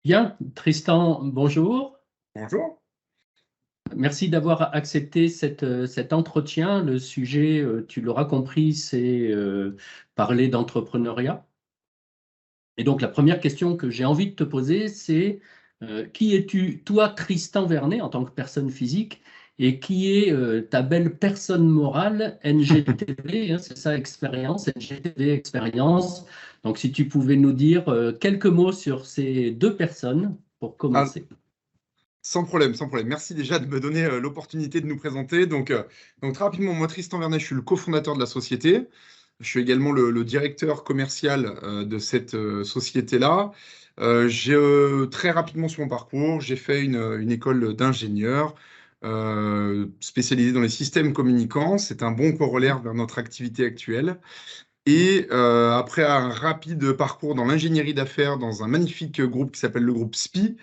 Bien, Tristan, bonjour. Bonjour. Merci d'avoir accepté cet entretien. Le sujet, tu l'auras compris, c'est parler d'entrepreneuriat. Et donc, la première question que j'ai envie de te poser, c'est qui es-tu, toi, Tristan Vernet, en tant que personne physique, et qui est ta belle personne morale, NGTV, hein, c'est ça, expérience, NGTV, expérience. Donc, si tu pouvais nous dire quelques mots sur ces deux personnes pour Ah, commencer. sans problème, sans problème. Merci déjà de me donner l'opportunité de nous présenter. Donc très rapidement, moi, Tristan Vernet, je suis le cofondateur de la société. Je suis également le directeur commercial de cette société-là. Très rapidement sur mon parcours, j'ai fait une école d'ingénieur spécialisée dans les systèmes communicants. C'est un bon corollaire vers notre activité actuelle. Et après un rapide parcours dans l'ingénierie d'affaires dans un magnifique groupe qui s'appelle le groupe SPI,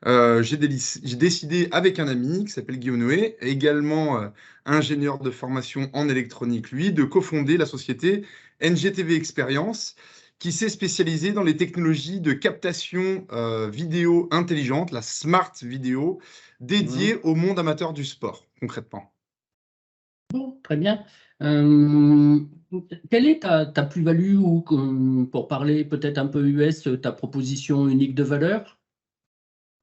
j'ai décidé avec un ami qui s'appelle Guillaume Noé, également ingénieur de formation en électronique, lui, de cofonder la société NGTV Experience, qui s'est spécialisée dans les technologies de captation vidéo intelligente, la smart vidéo, dédiée Mhm. au monde amateur du sport, concrètement. Bon, très bien. Euh, Quelle est ta plus-value ou, pour parler peut-être un peu US, ta proposition unique de valeur?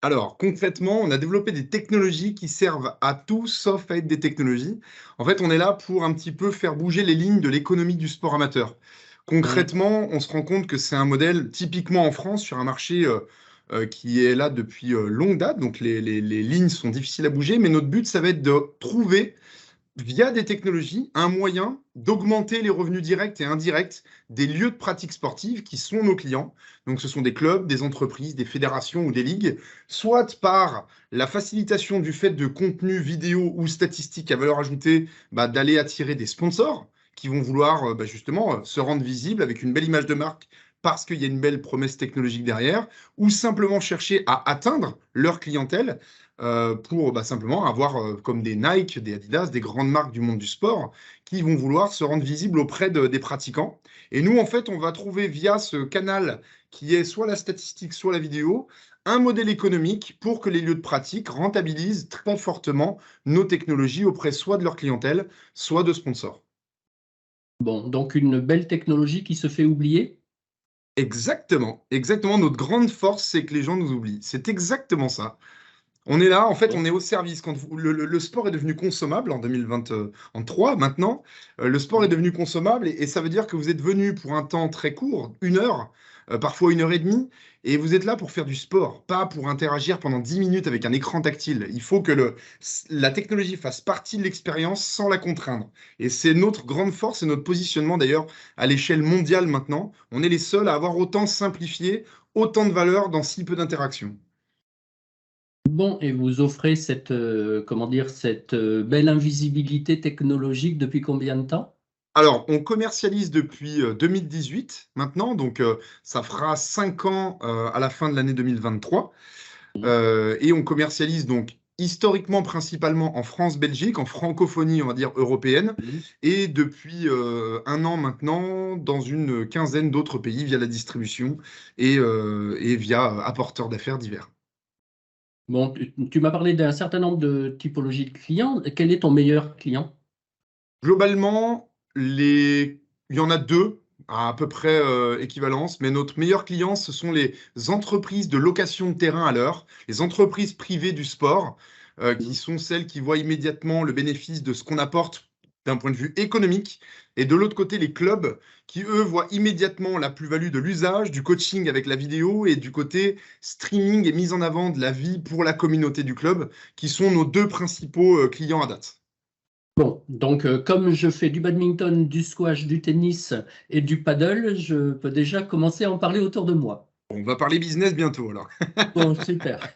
Alors, concrètement, on a développé des technologies qui servent à tout sauf à être des technologies. En fait, on est là pour un petit peu faire bouger les lignes de l'économie du sport amateur. Oui. Concrètement, on se rend compte que c'est un modèle typiquement en France sur un marché qui est là depuis longue date. Donc, les lignes sont difficiles à bouger, mais notre but, ça va être de trouver via des technologies, un moyen d'augmenter les revenus directs et indirects des lieux de pratique sportive qui sont nos clients. Donc, ce sont des clubs, des entreprises, des fédérations ou des ligues, soit par la facilitation du fait de contenus vidéo ou statistiques à valeur ajoutée, d'aller attirer des sponsors qui vont vouloir justement se rendre visibles avec une belle image de marque parce qu'il y a une belle promesse technologique derrière, ou simplement chercher à atteindre leur clientèle pour simplement avoir comme des Nike, des Adidas, des grandes marques du monde du sport qui vont vouloir se rendre visibles auprès des pratiquants. Et nous, en fait, on va trouver via ce canal qui est soit la statistique, soit la vidéo, un modèle économique pour que les lieux de pratique rentabilisent très fortement nos technologies auprès soit de leur clientèle, soit de sponsors. Bon, donc une belle technologie qui se fait oublier. Exactement, exactement. Notre grande force, c'est que les gens nous oublient. C'est exactement ça. On est là, en fait, on Bon. est au service. Quand le sport est devenu consommable en 2023, maintenant, le sport est devenu consommable et ça veut dire que vous êtes venu pour un temps très court, 1 heure, parfois 1 heure et demie, et vous êtes là pour faire du sport, pas pour interagir pendant 10 minutes avec un écran tactile. Il faut que la technologie fasse partie de l'expérience sans la contraindre. Et c'est notre grande force et notre positionnement d'ailleurs à l'échelle mondiale maintenant. On est les seuls à avoir autant simplifié, autant de valeur dans si peu d'interactions. Bon, et vous offrez cette, comment dire, cette belle invisibilité technologique depuis combien de temps? Alors, on commercialise depuis 2018 maintenant, donc ça fera 5 ans à la fin de l'année 2023. Mhm. Et on commercialise donc historiquement principalement en France-Belgique, en francophonie, on va dire européenne, Mhm. et depuis 1 an maintenant dans une quinzaine d'autres pays via la distribution et via apporteurs d'affaires divers. Bon, tu m'as parlé d'un certain nombre de typologies de clients. Quel est ton meilleur client? Globalement, il y en a deux à peu près équivalence, mais notre meilleur client, ce sont les entreprises de location de terrain à l'heure, les entreprises privées du sport, qui Mhm. sont celles qui voient immédiatement le bénéfice de ce qu'on apporte d'un point de vue économique, et de l'autre côté, les clubs qui, eux, voient immédiatement la plus-value de l'usage, du coaching avec la vidéo, et du côté streaming et mise en avant de la vie pour la communauté du club, qui sont nos deux principaux clients à date. Bon, donc comme je fais du badminton, du squash, du tennis et du paddle, je peux déjà commencer à en parler autour de moi. On va parler business bientôt alors. Bon, super.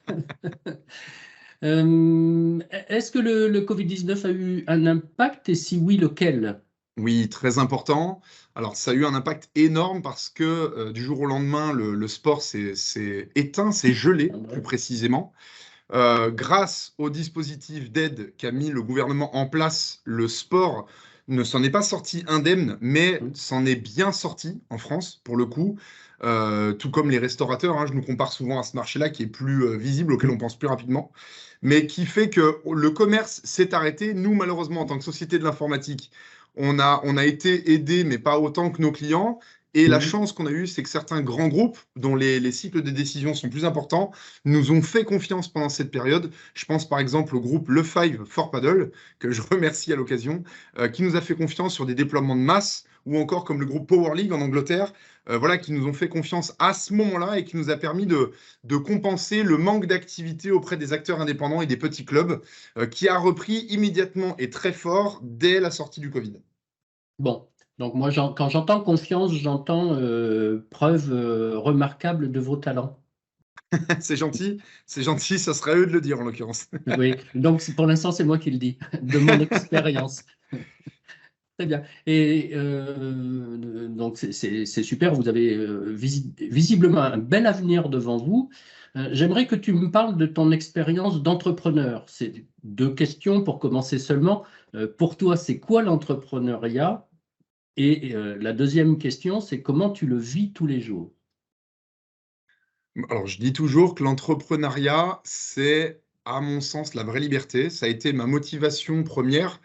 Est-ce que le Covid-19 a eu un impact et si oui, lequel? Oui, très important. Alors, ça a eu un impact énorme parce que du jour au lendemain, le sport s'est éteint, s'est Ah gelé, plus ouais. précisément. Grâce au dispositif d'aide qu'a mis le gouvernement en place, le sport ne s'en est pas sorti indemne, mais Mhm. s'en est bien sorti en France, pour le coup. tout comme les restaurateurs, hein, je nous compare souvent à ce marché-là qui est plus visible, auquel on pense plus rapidement, mais qui fait que le commerce s'est arrêté. Nous, malheureusement, en tant que société de l'informatique, on a été aidés, mais pas autant que nos clients. Et la Mhm. chance qu'on a eue, c'est que certains grands groupes, dont les cycles de décision sont plus importants, nous ont fait confiance pendant cette période. Je pense par exemple au groupe Le Five for Paddle, que je remercie à l'occasion, qui nous a fait confiance sur des déploiements de masse, ou encore comme le groupe Power League en Angleterre, voilà, qui nous ont fait confiance à ce moment-là et qui nous a permis de compenser le manque d'activité auprès des acteurs indépendants et des petits clubs, qui a repris immédiatement et très fort dès la sortie du Covid. Bon, donc moi, quand j'entends confiance, j'entends preuve remarquable de vos talents. C'est gentil, ça serait à eux de le dire en l'occurrence. Oui, donc pour l'instant, c'est moi qui le dis, de mon expérience. Très bien. Et donc, c'est super, vous avez visiblement un bel avenir devant vous. J'aimerais que tu me parles de ton expérience d'entrepreneur. C'est deux questions pour commencer seulement. Pour toi, c'est quoi l'entrepreneuriat? Et la deuxième question, c'est comment tu le vis tous les jours? Alors, je dis toujours que l'entrepreneuriat, c'est, à mon sens, la vraie liberté. Ça a été ma motivation première,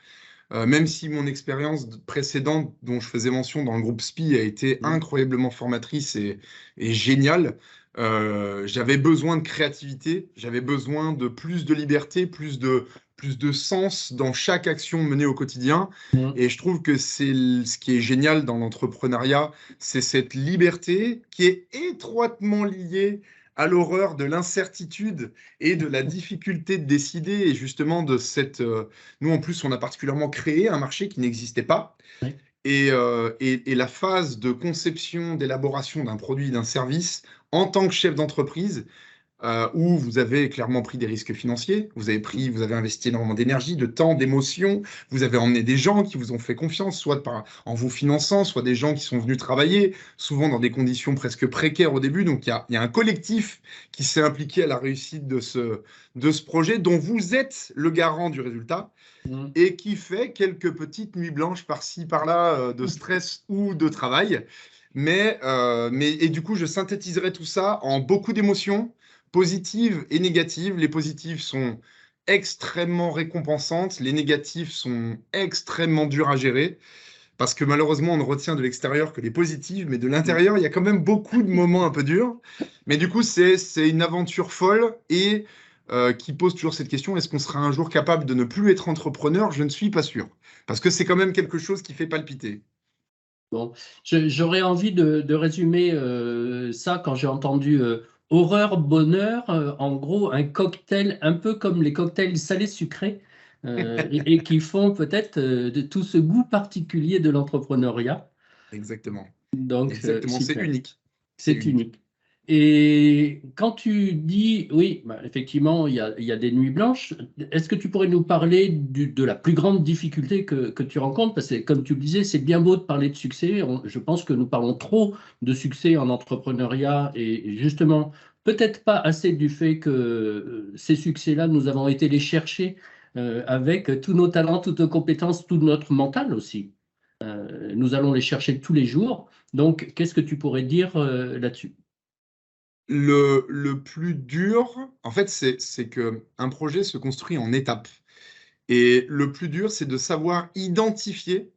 même si mon expérience précédente, dont je faisais mention dans le groupe SPI, a été Mhm. incroyablement formatrice et géniale. J'avais besoin de créativité, j'avais besoin de plus de liberté, plus de sens dans chaque action menée au quotidien. Mhm. Et je trouve que ce qui est génial dans l'entrepreneuriat, c'est cette liberté qui est étroitement liée à l'horreur de l'incertitude et de la difficulté de décider, et justement de cette... nous, en plus, on a particulièrement créé un marché qui n'existait pas. Oui. Et la phase de conception, d'élaboration d'un produit, d'un service, en tant que chef d'entreprise, où vous avez clairement pris des risques financiers, vous avez investi énormément d'énergie, de temps, d'émotion, vous avez emmené des gens qui vous ont fait confiance, en vous finançant, soit des gens qui sont venus travailler, souvent dans des conditions presque précaires au début. Donc il y a un collectif qui s'est impliqué à la réussite de ce projet, dont vous êtes le garant du résultat, Mhm. et qui fait quelques petites nuits blanches par-ci, par-là, de stress ou de travail. Et du coup, je synthétiserai tout ça en beaucoup d'émotions, positives et négatives. Les positives sont extrêmement récompensantes, les négatives sont extrêmement dures à gérer, parce que malheureusement, on ne retient de l'extérieur que les positives, mais de Mhm. l'intérieur, il y a quand même beaucoup de moments un peu durs. Mais du coup, c'est une aventure folle et qui pose toujours cette question, est-ce qu'on sera un jour capable de ne plus être entrepreneur? Je ne suis pas sûr, parce que c'est quand même quelque chose qui fait palpiter. Bon, j'aurais envie de résumer ça quand j'ai entendu horreur, bonheur, en gros un cocktail un peu comme les cocktails salés sucrés et qui font peut-être de tout ce goût particulier de l'entrepreneuriat. Exactement. Donc, Exactement, c'est super. unique. C'est C'est unique. unique. Et quand tu dis, oui, bah, effectivement, il y a des nuits blanches, est-ce que tu pourrais nous parler de la plus grande difficulté que tu rencontres? Parce que, comme tu le disais, c'est bien beau de parler de succès. Je pense que nous parlons trop de succès en entrepreneuriat et justement, peut-être pas assez du fait que ces succès-là, nous avons été les chercher avec tous nos talents, toutes nos compétences, tout notre mental aussi. Nous allons les chercher tous les jours. Donc, qu'est-ce que tu pourrais dire là-dessus? Le plus dur, en fait, c'est que un projet se construit en étapes. Et le plus dur, c'est de savoir identifier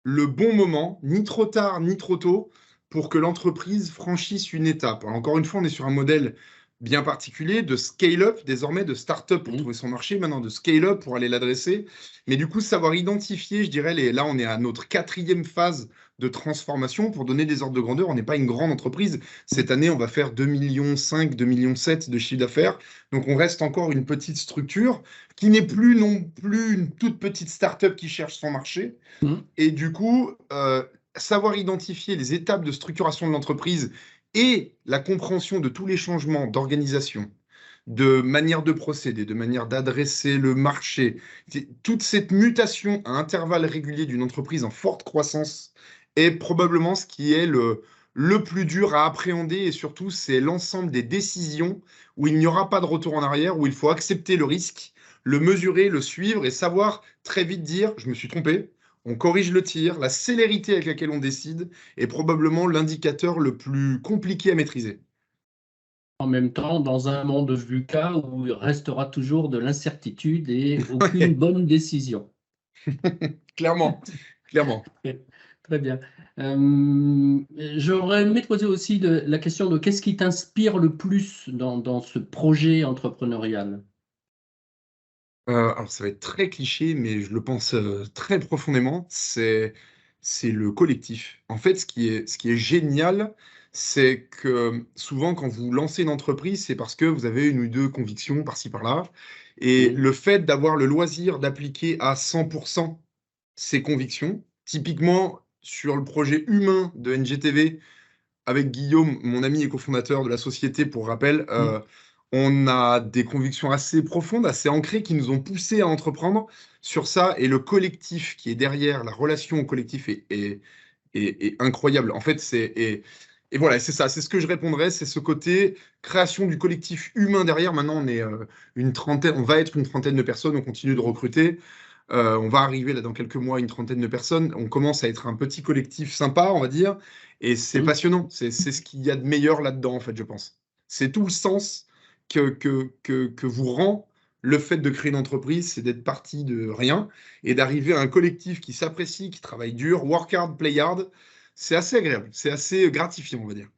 le bon moment, ni trop tard, ni trop tôt, pour que l'entreprise franchisse une étape. Alors, encore une fois, on est sur un modèle bien particulier de scale-up, désormais de start-up pour Mhm. trouver son marché, maintenant de scale-up pour aller l'adresser. Mais du coup, savoir identifier, je dirais, là, on est à notre quatrième phase de transformation. Pour donner des ordres de grandeur, on n'est pas une grande entreprise. Cette année, on va faire 2,5 millions, 2,7 millions de chiffre d'affaires. Donc, on reste encore une petite structure qui n'est plus non plus une toute petite start-up qui cherche son marché. Mhm. Et du coup, savoir identifier les étapes de structuration de l'entreprise et la compréhension de tous les changements d'organisation, de manière de procéder, de manière d'adresser le marché, toute cette mutation à intervalles réguliers d'une entreprise en forte croissance est probablement ce qui est le plus dur à appréhender, et surtout, c'est l'ensemble des décisions où il n'y aura pas de retour en arrière, où il faut accepter le risque, le mesurer, le suivre et savoir très vite dire, je me suis trompé, on corrige le tir, la célérité avec laquelle on décide est probablement l'indicateur le plus compliqué à maîtriser. En même temps, dans un monde VUCA où il restera toujours de l'incertitude et aucune bonne décision. Clairement, clairement. Très bien. J'aurais aimé te poser aussi la question de qu'est-ce qui t'inspire le plus dans ce projet entrepreneurial? Alors ça va être très cliché, mais je le pense très profondément, c'est le collectif. En fait, ce qui est génial, c'est que souvent, quand vous lancez une entreprise, c'est parce que vous avez une ou deux convictions par-ci par-là. Et Mhm. le fait d'avoir le loisir d'appliquer à 100% ces convictions, typiquement sur le projet humain de NGTV, avec Guillaume, mon ami et cofondateur de la société, pour rappel, Mhm. on a des convictions assez profondes, assez ancrées, qui nous ont poussés à entreprendre sur ça. Et le collectif qui est derrière, la relation au collectif est incroyable. En fait, et voilà, c'est ça, c'est ce que je répondrais, c'est ce côté création du collectif humain derrière. Maintenant, on est une trentaine, on va être une trentaine de personnes, on continue de recruter. On va arriver là dans quelques mois à une trentaine de personnes. On commence à être un petit collectif sympa, on va dire, et c'est Mhm. passionnant. C'est ce qu'il y a de meilleur là-dedans, en fait, je pense. C'est tout le sens que vous rend le fait de créer une entreprise, c'est d'être parti de rien et d'arriver à un collectif qui s'apprécie, qui travaille dur, work hard, play hard. C'est assez agréable, c'est assez gratifiant, on va dire.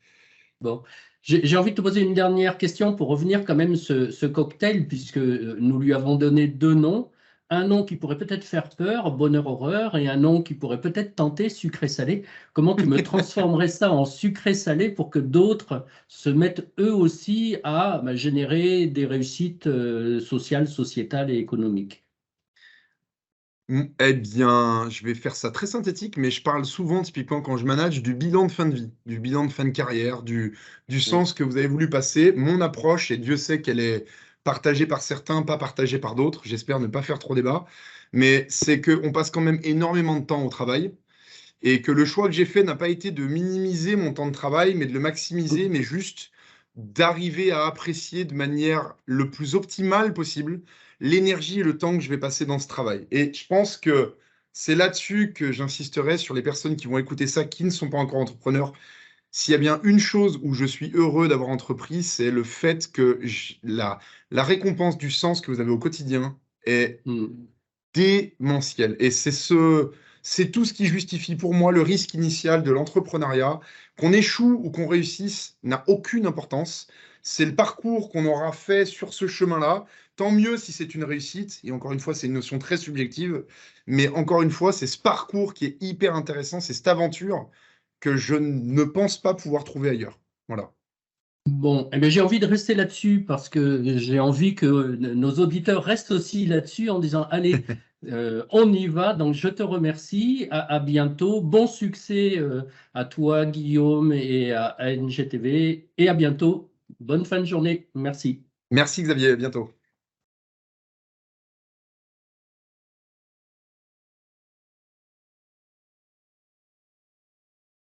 Bon, j'ai envie de te poser une dernière question pour revenir quand même ce cocktail, puisque nous lui avons donné deux noms. Un nom qui pourrait peut-être faire peur, bonheur-horreur, et un nom qui pourrait peut-être tenter, sucré-salé. Comment tu me transformerais ça en sucré-salé pour que d'autres se mettent eux aussi à générer des réussites sociales, sociétales et économiques? Eh bien, je vais faire ça très synthétique, mais je parle souvent, typiquement quand je manage, du bilan de fin de vie, du bilan de fin de carrière, du Mm. sens que vous avez voulu passer. Mon approche, et Dieu sait qu'elle est partagée par certains, pas partagée par d'autres, j'espère ne pas faire trop débat, mais c'est qu'on passe quand même énormément de temps au travail, et que le choix que j'ai fait n'a pas été de minimiser mon temps de travail, mais de le maximiser, mais juste d'arriver à apprécier de manière le plus optimale possible l'énergie et le temps que je vais passer dans ce travail. Et je pense que c'est là-dessus que j'insisterai sur les personnes qui vont écouter ça, qui ne sont pas encore entrepreneurs. S'il y a bien une chose où je suis heureux d'avoir entrepris, c'est le fait que la récompense du sens que vous avez au quotidien est Mm. démentiel. Et c'est tout ce qui justifie pour moi le risque initial de l'entrepreneuriat. Qu'on échoue ou qu'on réussisse n'a aucune importance. C'est le parcours qu'on aura fait sur ce chemin-là. Tant mieux si c'est une réussite. Et encore une fois, c'est une notion très subjective. Mais encore une fois, c'est ce parcours qui est hyper intéressant. C'est cette aventure que je ne pense pas pouvoir trouver ailleurs. Voilà. Bon, eh bien, j'ai envie de rester là-dessus parce que j'ai envie que nos auditeurs restent aussi là-dessus en disant, allez, on y va. Donc, je te remercie. À bientôt. Bon succès à toi, Guillaume, et à NGTV. Et à bientôt. Bonne fin de journée. Merci. Merci Xavier, à bientôt.